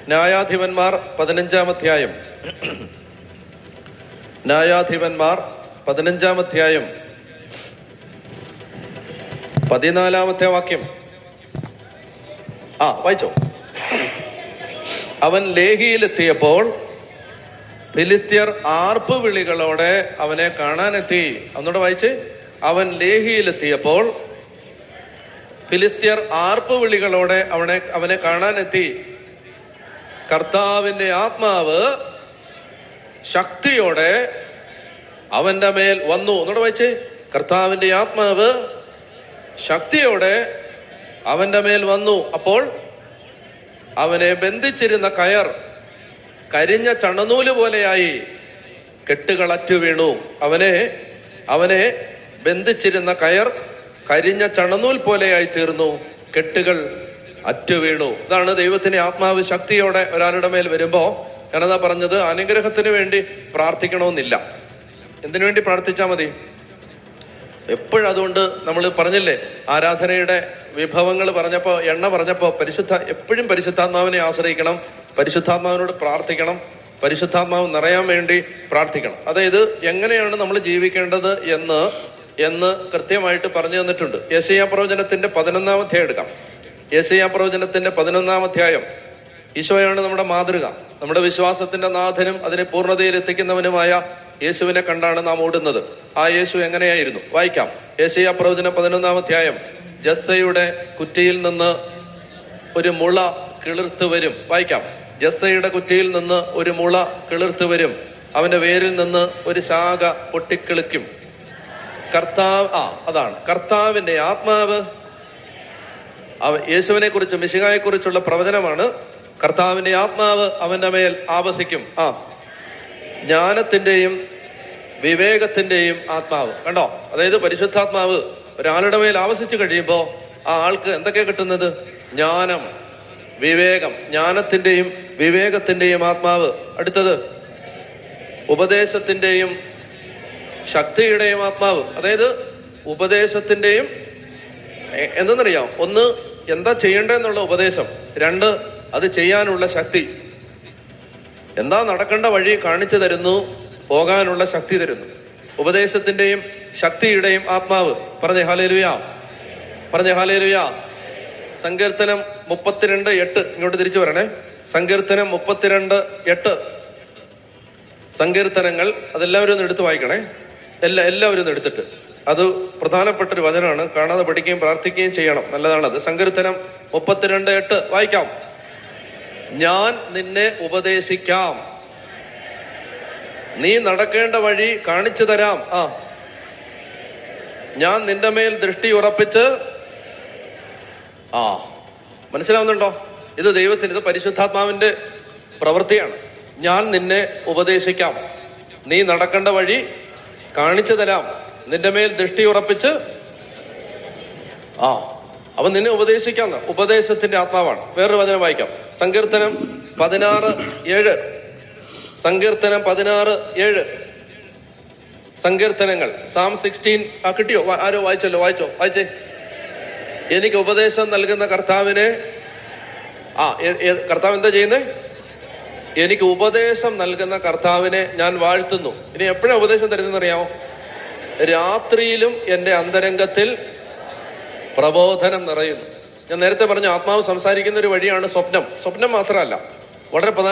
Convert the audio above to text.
ന്യായാധിപന്മാർ 15-ാം അധ്യായം. ന്യായാധിപന്മാർ 15-ാം അധ്യായം 14-ാമത്തെ വാക്യം. വായിച്ചോ. അവൻ ലേഹിയിലെത്തിയപ്പോൾ ഫിലിസ്ത്യർ ആർപ്പ് വിളികളോടെ അവനെ കാണാനെത്തി. ഒന്നുകൂടെ വായിച്ച്. അവൻ ലേഹിയിലെത്തിയപ്പോൾ ഫിലിസ്ത്യർ ആർപ്പ് വിളികളോടെ അവനെ കാണാനെത്തി. കർത്താവിന്റെ ആത്മാവ് ശക്തിയോടെ അവന്റെ മേൽ വന്നു. ഒന്നുകൂടെ വായിച്ച്. കർത്താവിന്റെ ആത്മാവ് ശക്തിയോടെ അവന്റെ മേൽ വന്നു. അപ്പോൾ അവനെ ബന്ധിച്ചിരുന്ന കയർ കരിഞ്ഞ ചണനൂല് പോലെയായി, കെട്ടുകൾ അറ്റു വീണു. അവനെ ബന്ധിച്ചിരുന്ന കയർ കരിഞ്ഞ ചണനൂൽ പോലെയായി തീർന്നു, കെട്ടുകൾ അറ്റു വീണു. ഇതാണ് ദൈവത്തിന്റെ ആത്മാവ് ശക്തിയോടെ ഒരാളുടെ മേൽ വരുമ്പോ ഞാനതാ പറഞ്ഞത്, അനുഗ്രഹത്തിന് വേണ്ടി പ്രാർത്ഥിക്കണമെന്നില്ല. എന്തിനു വേണ്ടി പ്രാർത്ഥിച്ചാൽ മതി? എപ്പോഴും. അതുകൊണ്ട് നമ്മൾ പറഞ്ഞില്ലേ, ആരാധനയുടെ വിഭവങ്ങൾ പറഞ്ഞപ്പോ, എണ്ണ പറഞ്ഞപ്പോ, എപ്പോഴും പരിശുദ്ധാത്മാവിനെ ആശ്രയിക്കണം, പരിശുദ്ധാത്മാവിനോട് പ്രാർത്ഥിക്കണം, പരിശുദ്ധാത്മാവ് നിറയാൻ വേണ്ടി പ്രാർത്ഥിക്കണം. അതായത് എങ്ങനെയാണ് നമ്മൾ ജീവിക്കേണ്ടത് എന്ന് കൃത്യമായിട്ട് പറഞ്ഞു തന്നിട്ടുണ്ട്. യെശയ്യാ പ്രവചനത്തിന്റെ 11-ാം അധ്യായം എടുക്കാം. യെശയ്യാ പ്രവചനത്തിന്റെ 11-ാം അധ്യായം. ഈശോയാണ് നമ്മുടെ മാതൃക. നമ്മുടെ വിശ്വാസത്തിന്റെ നാഥനും അതിനെ പൂർണ്ണതയിൽ എത്തിക്കുന്നവനുമായ യേശുവിനെ കണ്ടാണ് നാം ഓടുന്നത്. ആ യേശു എങ്ങനെയായിരുന്നു? വായിക്കാം. യെശയ്യാ പ്രവചനം 11-ാം അധ്യായം. ജസ്സയുടെ കുറ്റിയിൽ നിന്ന് ഒരു മുള കിളിർത്ത് വരും. വായിക്കാം. ജസ്സയുടെ കുറ്റിയിൽ നിന്ന് ഒരു മുള കിളിർത്ത് വരും, അവന്റെ വേരിൽ നിന്ന് ഒരു ശാഖ പൊട്ടിക്കിളിക്കും. അതാണ് കർത്താവിന്റെ ആത്മാവ്. യേശുവിനെ കുറിച്ച്, മിശിഹായെ കുറിച്ചുള്ള പ്രവചനമാണ്. കർത്താവിന്റെ ആത്മാവ് അവന്റെ മേൽ ആവസിക്കും. ജ്ഞാനത്തിന്റെയും വിവേകത്തിന്റെയും ആത്മാവ്. കണ്ടോ? അതായത് പരിശുദ്ധാത്മാവ് ഒരാളുടെ മേൽ ആവസിച്ചു കഴിയുമ്പോ ആ ആൾക്ക് എന്തൊക്കെയാ കിട്ടുന്നത്? ജ്ഞാനം, വിവേകം. ജ്ഞാനത്തിന്റെയും വിവേകത്തിന്റെയും ആത്മാവ്. അടുത്തത് ഉപദേശത്തിന്റെയും ശക്തിയുടെയും ആത്മാവ്. അതായത് ഉപദേശത്തിന്റെയും എന്തെന്നറിയാം? ഒന്ന്, എന്താ ചെയ്യേണ്ടതെന്നുള്ള ഉപദേശം. രണ്ട്, അത് ചെയ്യാനുള്ള ശക്തി. എന്താ നടക്കേണ്ട വഴി കാണിച്ചു തരുന്നു, പോകാനുള്ള ശക്തി തരുന്നു. ഉപദേശത്തിന്റെയും ശക്തിയുടെയും ആത്മാവ്. പറഞ്ഞേ ഹല്ലേലൂയ, പറഞ്ഞേ ഹല്ലേലൂയ. സങ്കീർത്തനം 32:8. ഇങ്ങോട്ട് തിരിച്ചു വരണേ. സങ്കീർത്തനം 32:8. സങ്കീർത്തനങ്ങൾ അതെല്ലാവരും ഒന്ന് എടുത്ത് വായിക്കണേ. എല്ലാവരും ഒന്ന് എടുത്തിട്ട്. അത് പ്രധാനപ്പെട്ടൊരു വചനമാണ്. കാണാതെ പഠിക്കുകയും പ്രാർത്ഥിക്കുകയും ചെയ്യണം. നല്ലതാണത്. സങ്കീർത്തനം 32:8 വായിക്കാം. ഞാൻ നിന്നെ ഉപദേശിക്കാം, നീ നടക്കേണ്ട വഴി കാണിച്ചു തരാം. ഞാൻ നിന്റെ മേൽ ദൃഷ്ടി ഉറപ്പിച്ച്. മനസ്സിലാവുന്നുണ്ടോ? ഇത് ദൈവത്തിന്, ഇത് പരിശുദ്ധാത്മാവിന്റെ പ്രവൃത്തിയാണ്. ഞാൻ നിന്നെ ഉപദേശിക്കാം, നീ നടക്കേണ്ട വഴി കാണിച്ചു തരാം, നിന്റെ മേൽ ദൃഷ്ടി ഉറപ്പിച്ച്. അവൻ നിന്നെ ഉപദേശിക്കാം. ഉപദേശത്തിന്റെ ആത്മാവാണ്. വേറൊരു വചനം വായിക്കാം. സങ്കീർത്തനം 16:7. സങ്കീർത്തനം 16:7. സങ്കീർത്തനങ്ങൾ. Psalm 16. കിട്ടിയോ? ആരോ വായിച്ചല്ലോ? വായിച്ചേ. എനിക്ക് ഉപദേശം നൽകുന്ന കർത്താവിനെ. കർത്താവ് എന്താ ചെയ്യുന്നേ? എനിക്ക് ഉപദേശം നൽകുന്ന കർത്താവിനെ ഞാൻ വാഴ്ത്തുന്നു. ഇനി എപ്പോഴാണ് ഉപദേശം തരുന്നതെന്നറിയാമോ? രാത്രിയിലും എൻ്റെ അന്തരംഗത്തിൽ പ്രബോധനം നിറയുന്നു. ഞാൻ നേരത്തെ പറഞ്ഞു, ആത്മാവ് സംസാരിക്കുന്ന ഒരു വഴിയാണ് സ്വപ്നം. സ്വപ്നം മാത്രമല്ല, വളരെ പ്രധാന